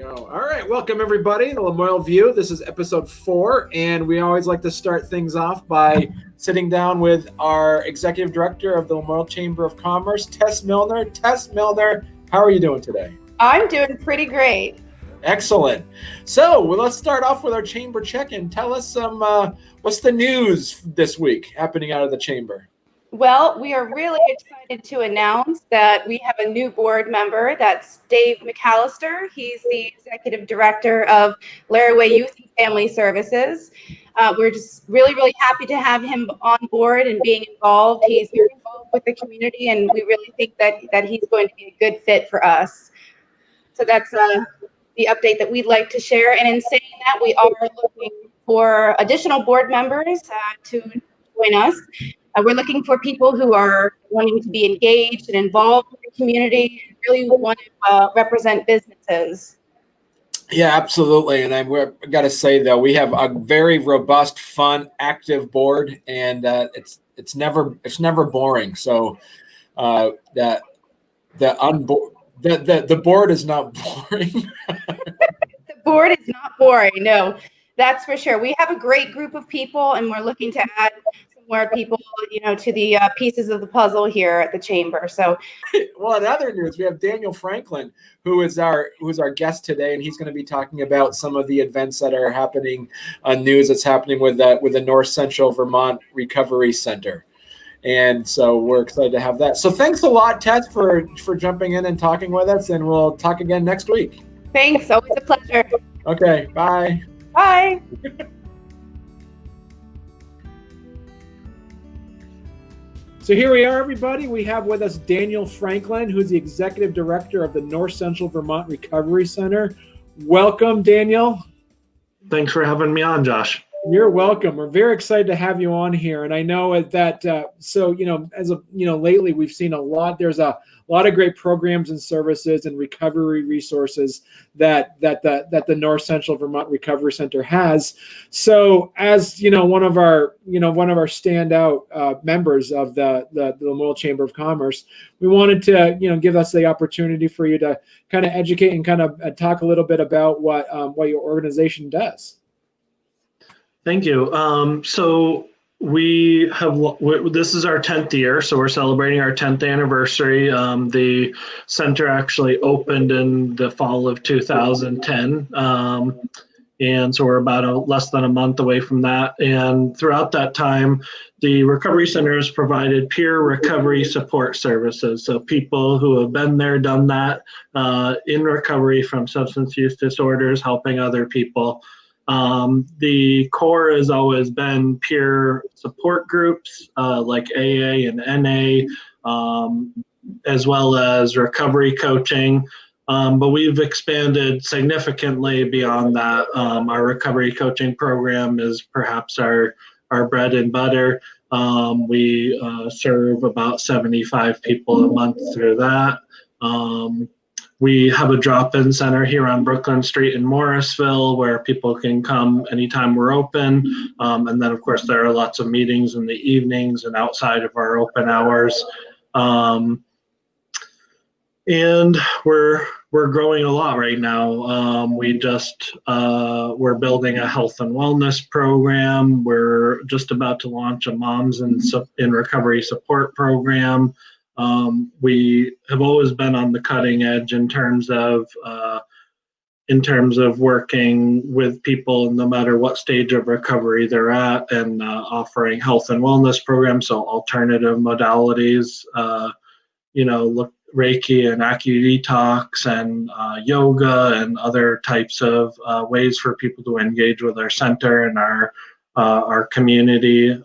Go. All right, welcome everybody to Lamoille View. This is episode 4, and we always like to start things off by sitting down with our executive director of the Lamoille Chamber of Commerce, Tess Milner. Tess Milner, how are you doing today? I'm doing pretty great. Excellent. So let's start off with our chamber check-in. Tell us what's the news this week happening out of the chamber? Well, we are really excited to announce that we have a new board member. That's Dave McAllister. He's the executive director of Lamoille Youth and Family Services. We're just really happy to have him on board and being involved. He's very involved with the community, and we really think that he's going to be a good fit for us. So that's the update that we'd like to share. And in saying that, we are looking for additional board members to join us. We're looking for people who are wanting to be engaged and involved with the community and really want to represent businesses. Yeah, absolutely. And I've got to say, though, we have a very robust, fun, active board, and it's never boring. So the board is not boring. The board is not boring. No, that's for sure. We have a great group of people, and we're looking to add some more people, to the pieces of the puzzle here at the chamber. So, well, in other news, we have Daniel Franklin, who's our guest today, and he's going to be talking about some of the events that are happening, news that's happening with the North Central Vermont Recovery Center. And so we're excited to have that. So thanks a lot, Tess, for jumping in and talking with us, and we'll talk again next week. Thanks. Always a pleasure. Okay. Bye. Bye. So here we are, everybody. We have with us Daniel Franklin, who's the executive director of the North Central Vermont Recovery Center. Welcome, Daniel. Thanks for having me on, Josh. You're welcome. We're very excited to have you on here. And I know that, lately we've seen a lot. There's a lot of great programs and services and recovery resources that the North Central Vermont Recovery Center has. So as, one of our standout members of the Lamoille Chamber of Commerce, we wanted to, give us the opportunity for you to kind of educate and kind of talk a little bit about what your organization does. Thank you. So this is our 10th year, so we're celebrating our 10th anniversary. The center actually opened in the fall of 2010, and so we're about less than a month away from that. And throughout that time, the Recovery Center has provided peer recovery support services. So people who have been there, done that, in recovery from substance use disorders, helping other people. The core has always been peer support groups like AA and NA, as well as recovery coaching. But we've expanded significantly beyond that. Our recovery coaching program is perhaps our bread and butter. We serve about 75 people a month through that. We have a drop-in center here on Brooklyn Street in Morrisville where people can come anytime we're open. And then, of course, there are lots of meetings in the evenings and outside of our open hours. And we're growing a lot right now. We're building a health and wellness program. We're just about to launch a moms in recovery support program. We have always been on the cutting edge in terms of working with people no matter what stage of recovery they're at, and offering health and wellness programs, so alternative modalities, Reiki and AcuDetox and yoga and other types of ways for people to engage with our center and our community.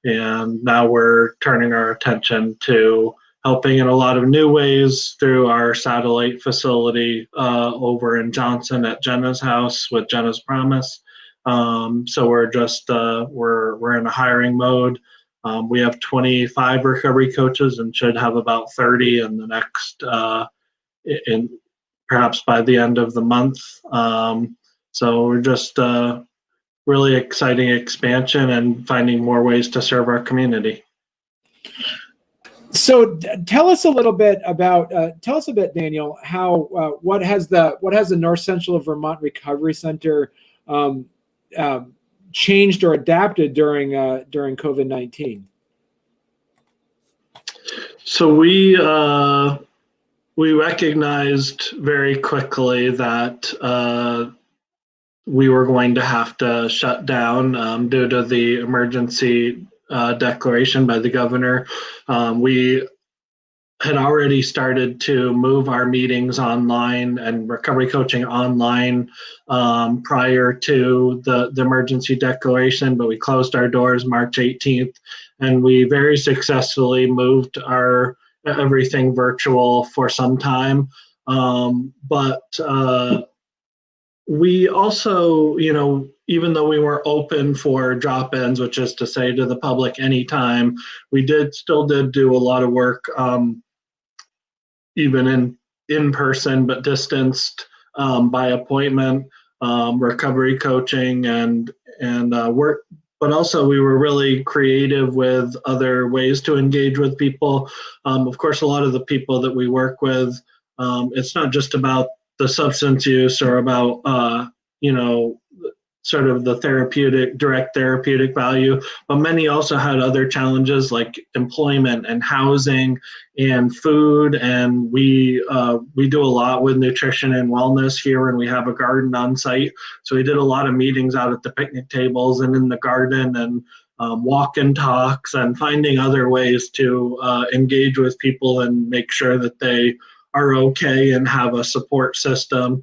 And now we're turning our attention to helping in a lot of new ways through our satellite facility over in Johnson at Jenna's house with Jenna's Promise. So we're just we're in a hiring mode. We have 25 recovery coaches and should have about 30 in the next, perhaps by the end of the month. So we're just really exciting expansion and finding more ways to serve our community. So tell us a little bit about, Daniel, how what has the North Central Vermont Recovery Center changed or adapted during COVID-19? So we recognized very quickly that we were going to have to shut down due to the emergency declaration by the governor. We had already started to move our meetings online and recovery coaching online prior to the emergency declaration, but we closed our doors March 18th, and we very successfully moved our everything virtual for some time. But we also, even though we were open for drop-ins, which is to say to the public anytime, we still did do a lot of work, even in person, but distanced by appointment, recovery coaching and work. But also we were really creative with other ways to engage with people. Of course, a lot of the people that we work with, it's not just about the substance use or about sort of the direct therapeutic value, but many also had other challenges like employment and housing and food. And we do a lot with nutrition and wellness here, and we have a garden on site. So we did a lot of meetings out at the picnic tables and in the garden, and walk and talks, and finding other ways to engage with people and make sure that they are okay and have a support system.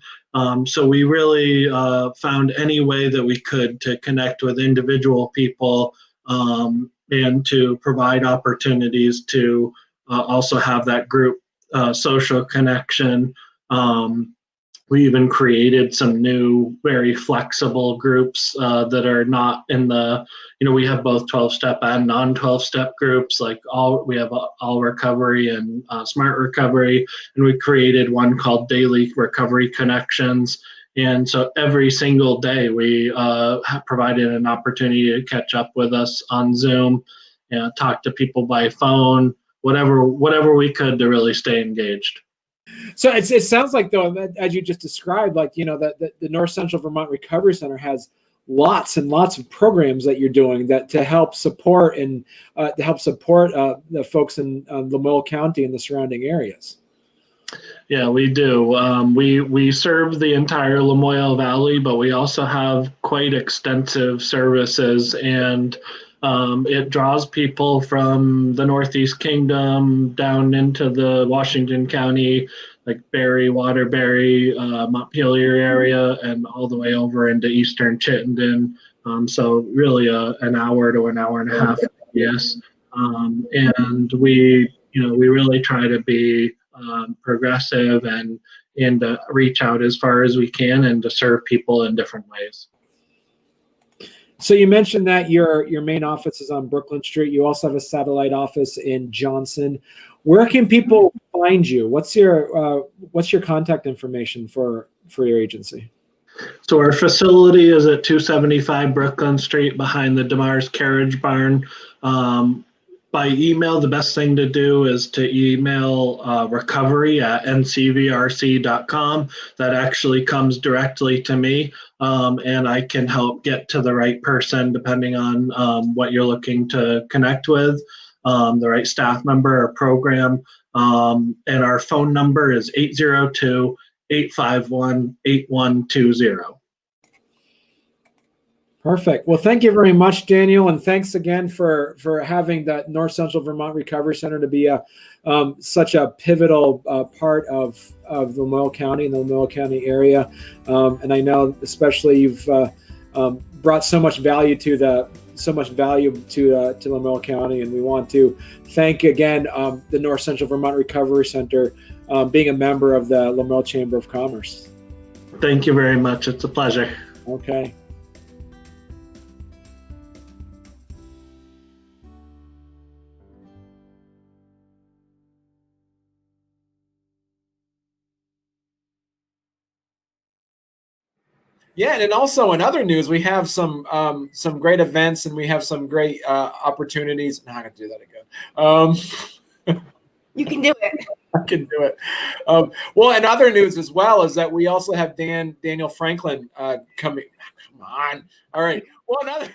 So we really found any way that we could to connect with individual people and to provide opportunities to also have that group social connection. We even created some new, very flexible groups that are not in the, we have both 12-step and non-12-step groups, we have all recovery and smart recovery, and we created one called Daily Recovery Connections. And so every single day we provided an opportunity to catch up with us on Zoom, talk to people by phone, whatever we could to really stay engaged. So it sounds like, though, as you just described, that the North Central Vermont Recovery Center has lots and lots of programs that you're doing that to help support the folks in Lamoille County and the surrounding areas. Yeah, we do. We serve the entire Lamoille Valley, but we also have quite extensive services, and it draws people from the Northeast Kingdom down into the Washington County, like Barry, Waterbury, Montpelier area, and all the way over into Eastern Chittenden. So really an hour to an hour and a half, yes. And we really try to be progressive and reach out as far as we can and to serve people in different ways. So you mentioned that your main office is on Brooklyn Street. You also have a satellite office in Johnson. Where can people find you? What's your contact information for your agency? So our facility is at 275 Brooklyn Street behind the DeMars Carriage Barn. By email, the best thing to do is to email recovery@ncvrc.com. That actually comes directly to me, and I can help get to the right person depending on what you're looking to connect with, the right staff member or program. And our phone number is 802-851-8120. Perfect. Well, thank you very much, Daniel, and thanks again for having that North Central Vermont Recovery Center to be such a pivotal part of the Lamoille County and the Lamoille County area. And I know especially you've brought so much value to Lamoille County, and we want to thank again the North Central Vermont Recovery Center being a member of the Lamoille Chamber of Commerce. Thank you very much. It's a pleasure. Okay. Yeah, and also in other news, we have some great events, and we have some great opportunities. I'm not going to do that again. You can do it. I can do it. Well, and other news as well is that we also have Daniel Franklin coming. Come on. All right. Well,